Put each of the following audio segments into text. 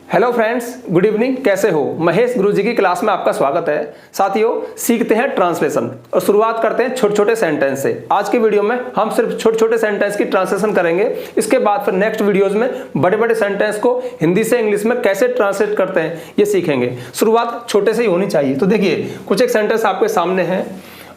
Hello friends, good evening. कैसे हो? महेश गुरुजी की क्लास में आपका स्वागत है। साथियों, सीखते हैं ट्रांसलेशन और शुरुआत करते हैं छोटे छोटे सेंटेंस से। आज के वीडियो में हम सिर्फ छोटे छोटे सेंटेंस की ट्रांसलेशन करेंगे। इसके बाद फिर नेक्स्ट वीडियोस में बड़े बड़े सेंटेंस को हिंदी से इंग्लिश में कैसे ट्रांसलेट करते हैं ये सीखेंगे। शुरुआत छोटे से ही होनी चाहिए। तो देखिए, कुछ एक सेंटेंस आपके सामने है।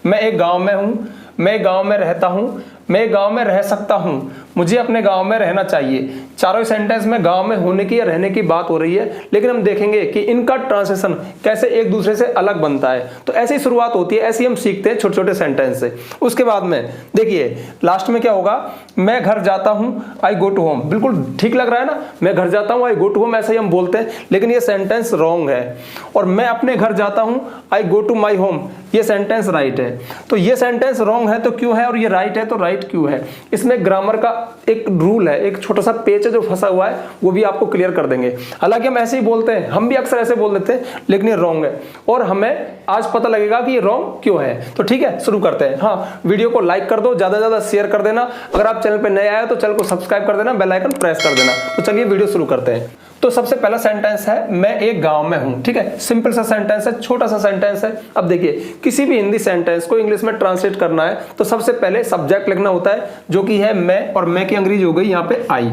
मैं एक गाँव में हूँ, मैं गाँव में रहता हूँ, मैं गांव में रह सकता हूं, मुझे अपने गांव में रहना चाहिए। चारों सेंटेंस में गांव में होने की या रहने की बात हो रही है, लेकिन हम देखेंगे कि इनका ट्रांसलेशन कैसे एक दूसरे से अलग बनता है। तो ऐसी शुरुआत होती है, ऐसे ही हम सीखते हैं छोटे छोटे सेंटेंस से। उसके बाद में देखिए लास्ट में क्या होगा, मैं घर जाता हूं, आई गो टू होम। बिल्कुल ठीक लग रहा है ना, मैं घर जाता हूं, आई गो टू होम, ऐसे ही हम बोलते हैं, लेकिन ये सेंटेंस रॉन्ग है। और मैं अपने घर जाता हूं, आई गो टू माई होम, ये सेंटेंस राइट है। तो ये सेंटेंस रॉन्ग है तो क्यों है, और ये राइट है तो राइट क्यों है? इसमें ग्रामर का एक रूल है, एक छोटा सा पेच है जो फंसा हुआ है, वो भी आपको क्लियर कर देंगे। हालांकि हम ऐसे ही बोलते हैं, हम भी अक्सर ऐसे बोल देते हैं, लेकिन ये रॉन्ग है और हमें आज पता लगेगा कि ये रॉन्ग क्यों है। तो ठीक है, शुरू करते हैं। हाँ, वीडियो को लाइक कर दो, ज्यादा से ज्यादा शेयर कर देना। अगर आप चैनल पर नए आए तो चैनल को सब्सक्राइब कर देना, बेल आइकन प्रेस कर देना। तो चलिए वीडियो शुरू करते हैं। तो सबसे पहला सेंटेंस है, मैं एक गांव में हूं। ठीक है, सिंपल सा सेंटेंस है, छोटा सा सेंटेंस है। अब देखिए, किसी भी हिंदी सेंटेंस को इंग्लिश में ट्रांसलेट करना है तो सबसे पहले सब्जेक्ट लिखना होता है, जो कि है मैं, और मैं की अंग्रेजी हो गई यहाँ पे आई।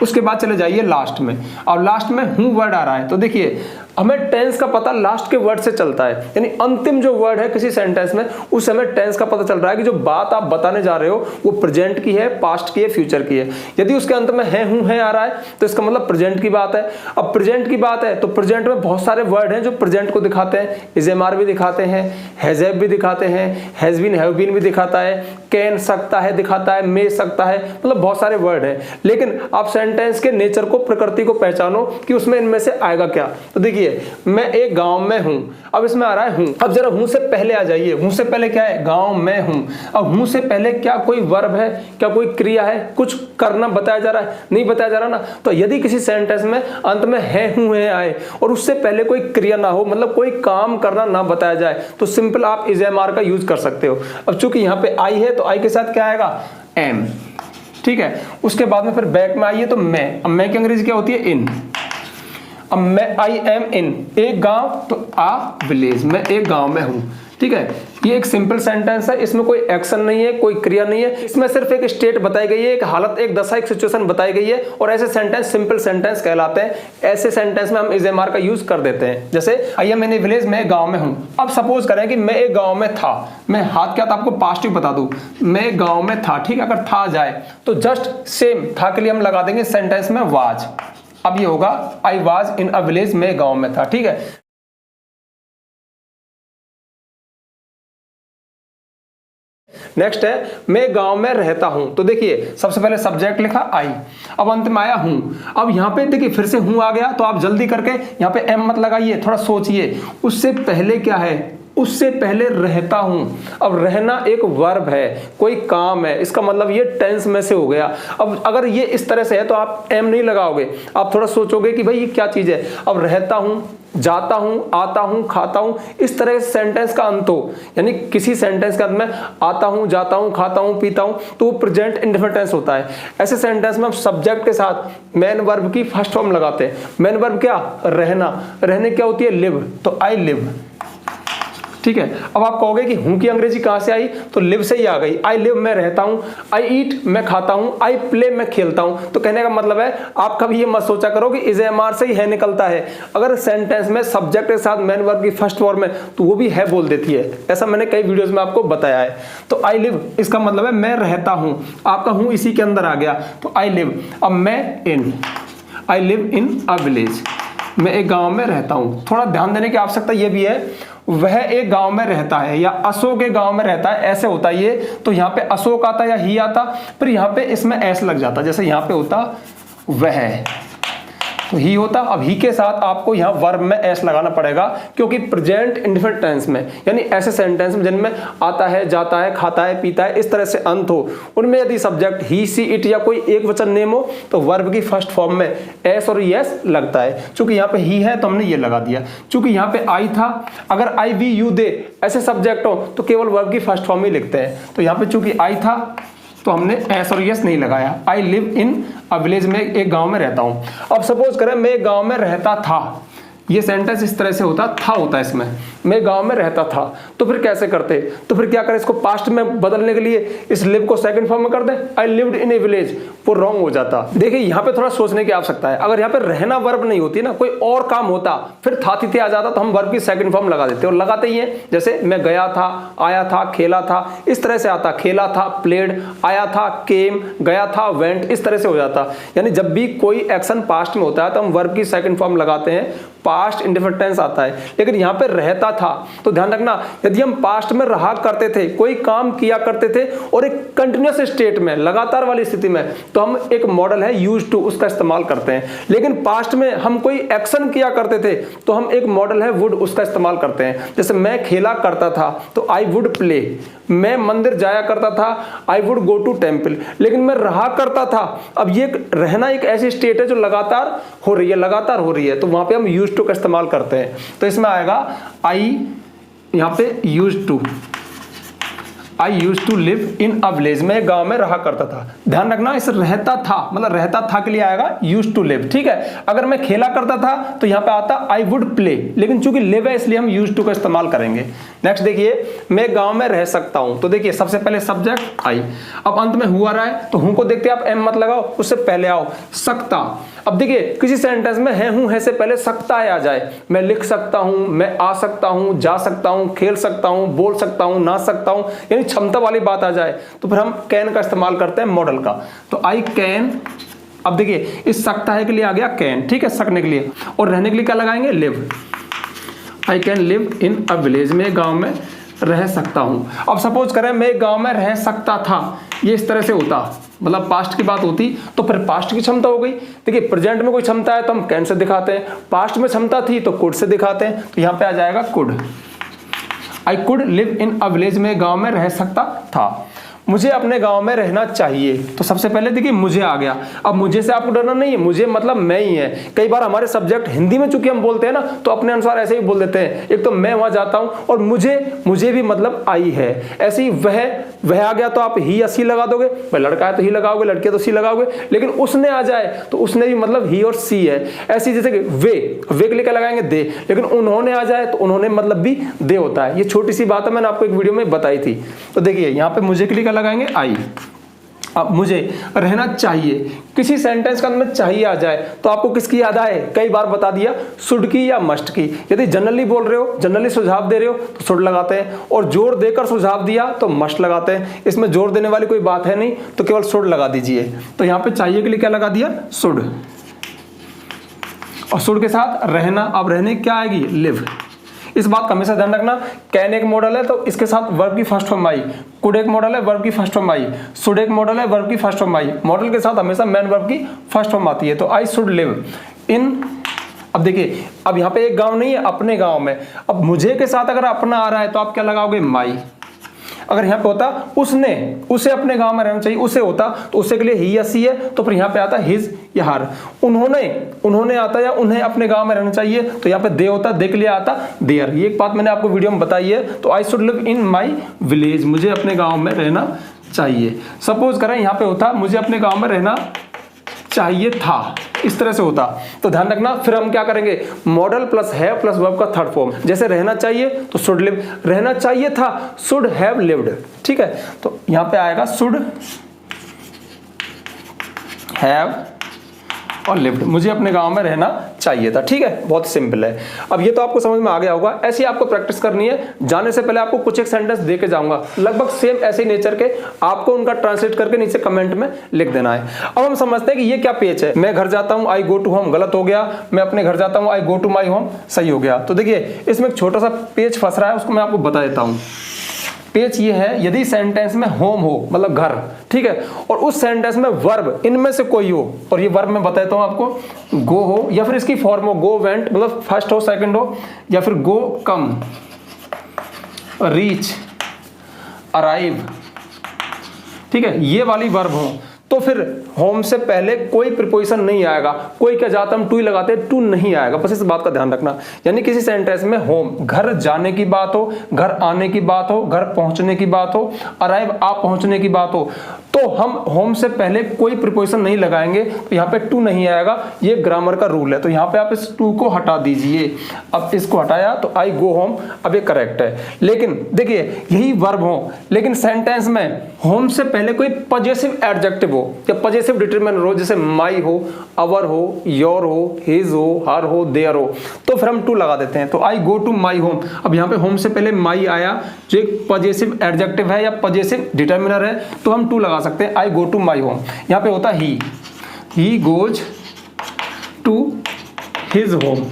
उसके बाद चले जाइए लास्ट में, और लास्ट में हूं वर्ड आ रहा है। तो देखिए, हमें टेंस का पता लास्ट के वर्ड से चलता है, यानी अंतिम जो वर्ड है किसी सेंटेंस में, उस समय टेंस का पता चल रहा है कि जो बात आप बताने जा रहे हो वो प्रेजेंट की है, पास्ट की है, फ्यूचर की है। यदि उसके अंत में है, हूं, है आ रहा है तो इसका मतलब प्रेजेंट की बात है। अब प्रेजेंट की बात है तो प्रेजेंट में बहुत सारे वर्ड हैं जो प्रेजेंट को दिखाते हैं। इज एम आर भी दिखाते हैं, हैज हैव भी दिखाते हैं, हैज बीन हैव बीन भी दिखाता है, कैन सकता है दिखाता है, मे सकता है, मतलब बहुत सारे वर्ड हैं। लेकिन आप सेंटेंस के नेचर को, प्रकृति को पहचानो कि उसमें इनमें से आएगा क्या। तो देखिए, मैं एक गांव में हूं, अब इसमें आ रहा है हूं। अब जरा हूं से पहले आ जाइए, हूं से पहले क्या है, गांव में हूं। अब हूं से पहले क्या कोई वर्ब है, क्या कोई क्रिया है, कुछ करना बताया जा रहा है? नहीं बताया जा रहा ना। तो यदि किसी सेंटेंस में अंत में है, हूं, है आए और उससे पहले कोई क्रिया ना हो, मतलब कोई काम करना ना बताया जाए, तो सिंपल आप इज एम आर का यूज कर सकते हो। अब चूंकि यहाँ पे आई है तो आई के साथ क्या आएगा, एम। ठीक है, उसके बाद में फिर बैक में आइए तो मैं। अब मैं की अंग्रेजी क्या होती है, इन। अब मैं आई एम इन एक गांव, तो आ विलेज, मैं एक गांव में हूं। ठीक है, ये एक सिंपल सेंटेंस है, इसमें कोई एक्शन नहीं है, कोई क्रिया नहीं है, इसमें सिर्फ एक स्टेट बताई गई है, एक हालत, एक दशा, एक सिचुएशन बताई गई है, और ऐसे सेंटेंस सिंपल सेंटेंस कहलाते हैं। ऐसे सेंटेंस में हम इज एम आर का यूज कर देते हैं, जैसे I am in A village, मैं एक गांव में हूं। अब सपोज करें कि मैं एक गांव में था, मैं हाथ क्या था आपको पास्ट बता दूं, मैं एक गांव में था। ठीक है, अगर था जाए तो जस्ट सेम था के लिए हम लगा देंगे सेंटेंस में वाज। अब ये होगा I was in a village, मैं गांव में था। ठीक है, नेक्स्ट है मैं गांव में रहता हूं। तो देखिए, सबसे पहले सब्जेक्ट लिखा आई, अब अंत में आया हूं। अब यहां पे देखिए फिर से हूं आ गया, तो आप जल्दी करके यहां पे एम मत लगाइए, थोड़ा सोचिए। उससे पहले क्या है, उससे पहले रहता हूं। अब रहना एक वर्ब है, कोई काम है, इसका मतलब ये टेंस में से हो गया। अब अगर ये इस तरह से है तो आप एम नहीं लगाओगे, आप थोड़ा सोचोगे कि भाई ये क्या चीज है। अब रहता हूं, जाता हूं, आता हूं, खाता हूं, इस तरह से सेंटेंस का अंत हो, यानी किसी सेंटेंस के अंत में आता हूं, जाता हूं, खाता हूं, पीता हूं, तो वो प्रेजेंट इंडेफिनिट टेंस होता है। ऐसे सेंटेंस में हम सब्जेक्ट के साथ मेन वर्ब की फर्स्ट फॉर्म लगाते हैं। मेन वर्ब क्या, रहना। रहने क्या होती है, लिव, तो आई लिव। ठीक है, अब आप कहोगे कि हूं की अंग्रेजी कहां से आई, तो लिव से ही आ गई। आई लिव, मैं रहता हूं। आई ईट, मैं खाता हूं। आई प्ले, मैं खेलता हूं। तो कहने का मतलब है, आप कभी ये मत सोचा करो कि इज एम आर से ही है निकलता है। अगर सेंटेंस में सब्जेक्ट के साथ मेन वर्ब की फर्स्ट फॉर्म है तो वो भी है बोल देती है। ऐसा मैंने कई वीडियोस में आपको बताया है। तो आई लिव, इसका मतलब है मैं रहता हूं, आपका हूं इसी के अंदर आ गया, तो आई लिव। अब मैं इन, I live in a village, मैं एक गांव में रहता हूं। थोड़ा ध्यान देने की आवश्यकता यह भी है, वह एक गांव में रहता है या अशोक एक गांव में रहता है, ऐसे होता है ये। तो यहाँ पे अशोक आता या ही आता, फिर यहाँ पे इसमें एस लग जाता, जैसे यहाँ पे होता वह, तो ही होता। अब ही के साथ आपको यहाँ वर्ब में एस लगाना पड़ेगा, क्योंकि प्रेजेंट इंडेफिनिट टेंस में, यानी ऐसे सेंटेंस में जिनमें आता है, जाता है, खाता है, पीता है, इस तरह से अंत हो, उनमें यदि सब्जेक्ट ही, सी, इट या कोई एक वचन नेम हो तो वर्ब की फर्स्ट फॉर्म में एस और यस लगता है। चूंकि यहाँ पे ही है तो हमने ये लगा दिया। चूंकि यहाँ पे आई था, अगर आई वी यू दे ऐसे सब्जेक्ट हो तो केवल वर्ब की फर्स्ट फॉर्म ही लिखते हैं। तो यहाँ पे चूंकि आई था तो हमने एस और यस नहीं लगाया। I live in a village, में एक गांव में रहता हूं। अब सपोज करें मैं एक गांव में रहता था, ये सेंटेंस इस तरह से होता है इसमें, मैं गांव में रहता था। तो फिर कैसे करते, तो फिर क्या करें, इसको पास्ट में बदलने के लिए इस लिव को सेकंड फॉर्म में कर दें, I lived in A village, वो रॉन्ग हो जाता। देखिए यहाँ पे थोड़ा सोचने की आवश्यकता है। अगर यहाँ पे रहना वर्ब नहीं होती ना, कोई और काम होता, फिर था थी थे आ जाता, तो हम वर्ब की सेकंड फॉर्म लगा देते, और लगाते ही हैं। जैसे मैं गया था, आया था, खेला था, इस तरह से आता, खेला था, प्लेड, आया था, केम, गया था, वेंट, इस तरह से हो जाता। यानी जब भी कोई एक्शन पास्ट में होता है तो हम वर्ब की सेकंड फॉर्म लगाते हैं, पास्ट इंडेफिनिट टेंस आता है। लेकिन यहाँ पे रहता था, तो ध्यान रखना, यदि हम पास्ट में रहा करते थे, कोई काम किया करते थे और एक कंटिन्यूअस स्टेट में, लगातार वाली स्थिति में, तो हम एक मॉडल है यूज्ड टू, उसका इस्तेमाल करते हैं। लेकिन पास्ट में हम कोई एक्शन किया करते थे तो हम एक मॉडल है वुड, उसका इस्तेमाल करते हैं। जैसे मैं खेला करता था तो आई वुड प्ले, मैं मंदिर जाया करता था, I would go to temple. लेकिन मैं रहा करता था, अब ये रहना एक ऐसी स्टेट है जो लगातार हो रही है, तो वहां पे हम यूज्ड टू का इस्तेमाल करते हैं। तो इसमें आएगा आई, यहां पे used to, I use to live in a village, में गांव में रहा करता था। ध्यान रखना, इस रहता था मतलब रहता था के लिए आएगा यूज टू लिव, ठीक है। अगर मैं खेला करता था तो यहां पे आता आई वुड प्ले, लेकिन चूंकि लिव है इसलिए हम यूज टू का इस्तेमाल करेंगे। नेक्स्ट देखिए, मैं गांव में रह सकता हूं, तो देखिए सबसे पहले सब्जेक्ट आई, अब अंत में हुआ रहा है तो हूं को देखते आप एम मत लगाओ, उससे पहले आओ सकता। अब देखिए किसी सेंटेंस में है हूं है से पहले सकता है आ जाए, मैं लिख सकता हूं, मैं आ सकता हूं, जा सकता हूं, खेल सकता हूं, बोल सकता हूं, नाच सकता हूं, यानी क्षमता वाली बात आ जाए तो फिर हम कैन का इस्तेमाल करते हैं मॉडल का। तो आई कैन, अब देखिए इस सकता है के लिए आ गया कैन, ठीक है, सकने के लिए, और रहने के लिए क्या लगाएंगे, live. I can live in a village, में गांव में रह सकता हूं। अब सपोज करें मैं गांव में रह सकता था, ये इस तरह से होता, मतलब पास्ट की बात होती तो फिर पास्ट की क्षमता हो गई। देखिए प्रेजेंट में कोई क्षमता है तो हम कैन से दिखाते हैं, पास्ट में क्षमता थी तो कुड से दिखाते हैं, तो यहां पे आ जाएगा could. I could live in a village, में गांव में रह सकता था। मुझे अपने गांव में रहना चाहिए, तो सबसे पहले देखिए मुझे आ गया। अब मुझे से आपको डरना नहीं है, मुझे मतलब मैं ही है। कई बार हमारे सब्जेक्ट हिंदी में चूंकि हम बोलते हैं ना तो अपने अनुसार ऐसे ही बोल देते हैं, एक तो मैं वहां जाता हूं और मुझे भी मतलब आई है। ऐसे ही वह आ गया तो आप ही या सी लगा दोगे, भाई लड़का है तो ही लगाओगे, लड़की है तो सी लगाओगे। लेकिन उसने आ जाए तो उसने भी मतलब ही और सी है। ऐसी जैसे कि वे के लिए क्या लगाएंगे, दे, लेकिन उन्होंने आ जाए तो उन्होंने मतलब भी दे होता है। ये छोटी सी बात है, मैंने आपको एक वीडियो में बताई थी। तो देखिए यहाँ पे मुझे के लिए लगाएंगे आई। अब मुझे रहना चाहिए, किसी सेंटेंस का अंदर चाहिए आ जाए तो आपको किसकी याद आए, कई बार बता दिया, शुड की या मस्ट की। यदि जनरली बोल रहे हो, जनरली सुझाव दे रहे हो तो शुड लगाते हैं, और जोर देकर सुझाव दिया तो मस्ट लगाते हैं। इसमें जोर देने वाली कोई बात है नहीं तो केवल शुड लगा दीजिए। तो यहाँ पे चाहिए के लिए क्या लगा दिया, शुड, और शुड के साथ रहना। अब रहने क्या आएगी, लिव। इस बात का हमेशा ध्यान रखना, कैन एक मॉडल है तो इसके साथ वर्ब की फर्स्ट फॉर्म आई, कुड एक मॉडल है वर्ब की फर्स्ट फॉर्म आई, शुड एक मॉडल है वर्ब की फर्स्ट फॉर्म आई। मॉडल के साथ हमेशा मेन वर्ब की फर्स्ट फॉर्म आती है। तो आई शुड लिव इन, अब देखिए अब यहाँ पे एक गांव नहीं है, अपने गांव में। अब मुझे के साथ अगर अपना आ रहा है तो आप क्या लगाओगे, माई। अगर यहाँ पे होता उसे अपने गांव में रहना चाहिए, उसे होता तो उसे के लिए ही या सी है, तो फिर यहाँ पे आता हिज या हर। उन्होंने आता या उन्हें अपने गांव में रहना चाहिए तो यहाँ पे दे होता, दे के लिए आता देयर। ये एक बात मैंने आपको वीडियो में बताई है। तो I should live in my village, मुझे अपने गाँव में रहना चाहिए। सपोज करें यहाँ पे होता मुझे अपने गाँव में रहना चाहिए था, इस तरह से होता। तो ध्यान रखना, फिर हम क्या करेंगे, model plus have plus verb का थर्ड फॉर्म। जैसे रहना चाहिए तो शुड लिव, रहना चाहिए था शुड हैव लिव्ड, ठीक है। तो यहां पे आएगा शुड हैव और लिव्ड, मुझे अपने गांव में रहना चाहिए था, ठीक है। बहुत सिंपल है। अब ये तो आपको समझ में आ गया होगा। ऐसे ही आपको प्रैक्टिस करनी है। जाने से पहले आपको कुछ एक सेंटेंस दे के जाऊंगा, लगभग सेम ऐसे नेचर के, आपको उनका ट्रांसलेट करके नीचे कमेंट में लिख देना है। अब हम समझते हैं कि ये क्या पेज है। मैं घर जाता हूं, आई गो टू होम, गलत हो गया। मैं अपने घर जाता हूं, आई गो टू माई होम, सही हो गया। तो देखिए इसमें एक छोटा सा पेज फंस रहा है, उसको मैं आपको बता देता हूं। पेज ये है, यदि सेंटेंस में होम हो मतलब घर, ठीक है, और उस सेंटेंस में वर्ब इनमें से कोई हो, और ये वर्ब मैं बताता हूं आपको, गो हो या फिर इसकी फॉर्म हो गो वेंट, मतलब फर्स्ट हो सेकंड हो, या फिर गो कम, रीच, अराइव, ठीक है, ये वाली वर्ब हो, तो फिर होम से पहले कोई प्रीपोजिशन नहीं आएगा। कोई क्या जाता हम टू ही लगाते हैं, टू नहीं आएगा, बस इस बात का ध्यान रखना। यानी किसी सेंटेंस में होम घर जाने की बात हो, घर आने की बात हो, घर पहुंचने की बात हो, अराइव आप पहुंचने की बात हो, तो हम होम से पहले कोई प्रीपोजिशन नहीं लगाएंगे, तो यहाँ पे टू नहीं आएगा। ये ग्रामर का रूल है। तो यहाँ पे आप इस टू को हटा दीजिए। अब इसको हटाया तो आई गो होम, अब ये करेक्ट है। लेकिन देखिए यही वर्ब हो, लेकिन सेंटेंस में होम से पहले कोई पजेसिव एडजेक्टिव हो या पजेसिव डिटरमिनर हो, जैसे माई हो, अवर हो, योर हो, हिज हो, हर हो, देयर हो, तो फिर हम टू लगा देते हैं। तो आई गो टू माई होम। अब यहाँ पे होम से पहले माई आया जो एक पजेसिव एडजेक्टिव है या पजेसिव डिटरमिनर है, तो हम टू लगा सकते हैं। I go to my home. यहाँ पे होता ही गोज टू हिज होम।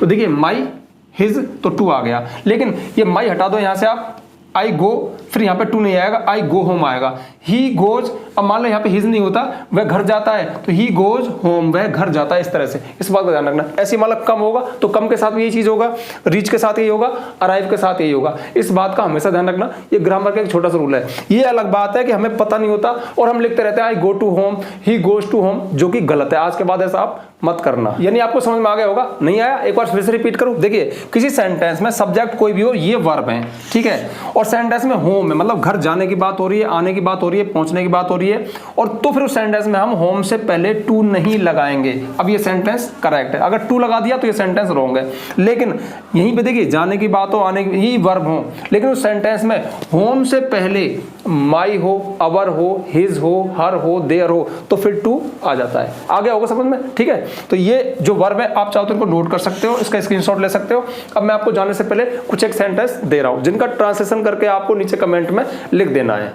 तो देखिए माई हिज तो टू आ गया, लेकिन ये माई हटा दो यहाँ से आप, आई गो, फिर यहाँ पे टू नहीं आएगा, आई गो होम आएगा। ही गोज, अब मान लो यहाँ पे हिज नहीं होता, वह घर जाता है, तो ही गोज होम, वह घर जाता है। इस तरह से इस बात का ध्यान रखना। ऐसे मतलब कम होगा तो कम के साथ भी यही चीज होगा, रीच के साथ यही होगा, अराइव के साथ यही होगा। इस बात का हमेशा ध्यान रखना। ये ग्रामर का एक छोटा सा रूल है। ये अलग बात है कि हमें पता नहीं होता और हम लिखते रहते हैं I go to home, he goes to home, जो कि गलत है। आज के बाद ऐसा आप मत करना। यानी आपको समझ में आ गया होगा, नहीं आया एक बार फिर से रिपीट करूं। देखिए किसी सेंटेंस में सब्जेक्ट कोई भी हो, ये वर्ब है, ठीक है, और सेंटेंस में होम है, मतलब घर जाने की बात हो रही है, आने की बात हो रही है, पहुंचने की बात हो रही है, और तो फिर उस सेंटेंस में हम होम से पहले टू नहीं लगाएंगे। अब ये सेंटेंस करेक्ट है। अगर टू लगा दिया तो ये सेंटेंस रॉन्ग है। लेकिन यहीं पे देखिए जाने की बात हो, आने की, यही वर्ब हो, लेकिन उस सेंटेंस में होम से पहले माई हो, अवर हो, हिज हो, हर हो, देयर हो, तो फिर टू आ जाता है। आ गया होगा समझ में, ठीक है। तो ये जो वर्ब है आप चाहो तो इनको नोट कर सकते हो, इसका स्क्रीनशॉट ले सकते हो। अब मैं आपको जाने से पहले कुछ एक सेंटेंस दे रहा हूं, जिनका ट्रांसलेशन करके आपको नीचे कमेंट में लिख देना है।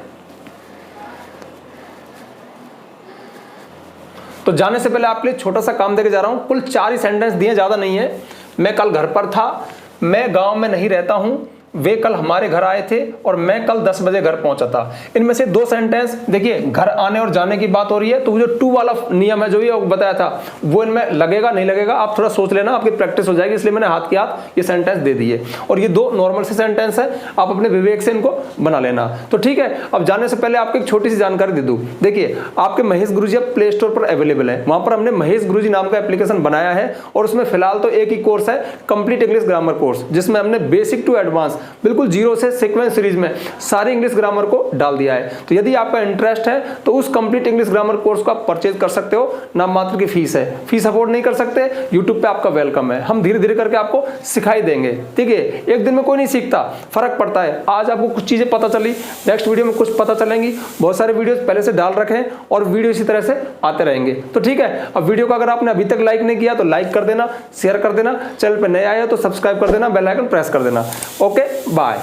तो जाने से पहले आपके लिए छोटा सा काम देके जा रहा हूं। कुल 4 ही सेंटेंस दिए, ज्यादा नहीं है। मैं कल घर पर था, मैं गांव में नहीं रहता हूं, वे कल हमारे घर आए थे और मैं कल 10 बजे घर पहुंचा था। इनमें से 2 सेंटेंस देखिए घर आने और जाने की बात हो रही है, तो वो जो टू वाला नियम है जो ये बताया था वो इनमें लगेगा नहीं लगेगा आप थोड़ा सोच लेना, आपकी प्रैक्टिस हो जाएगी। इसलिए मैंने हाथ के हाथ ये सेंटेंस दे दिए, और ये 2 नॉर्मल से सेंटेंस है, आप अपने विवेक से इनको बना लेना। तो ठीक है, अब जाने से पहले आपको एक छोटी सी जानकारी दे दूं। देखिए आपके महेश गुरुजी प्ले स्टोर पर अवेलेबल है, वहां पर हमने महेश गुरुजी नाम का एप्लीकेशन बनाया है, और उसमें फिलहाल तो एक ही कोर्स है, कंप्लीट इंग्लिश ग्रामर कोर्स, जिसमें हमने बेसिक टू एडवांस बिल्कुल जीरो से सीक्वेंस सीरीज में सारे इंग्लिश ग्रामर को डाल दिया है। तो यदि आपका इंटरेस्ट है तो उस कंप्लीट इंग्लिश ग्रामर कोर्स को आप परचेज कर सकते हो। नाम मात्र की फीस है, फीस अफोर्ड नहीं कर सकते, यूट्यूब पे आपका वेलकम है। हम धीरे धीरे करके आपको सिखाई देंगे, ठीक है। एक दिन में कोई नहीं सीखता, फर्क पड़ता है। आज आपको कुछ चीजें पता चली, नेक्स्ट वीडियो में कुछ पता चलेंगी। बहुत सारे वीडियोस पहले से डाल रखे हैं और वीडियो इसी तरह से आते रहेंगे। तो ठीक है, अब वीडियो को अगर आपने अभी तक लाइक नहीं किया तो लाइक कर देना, शेयर कर देना, चैनल पर नए आए हो तो सब्सक्राइब कर देना, बेल आइकन प्रेस कर देना। Okay, bye.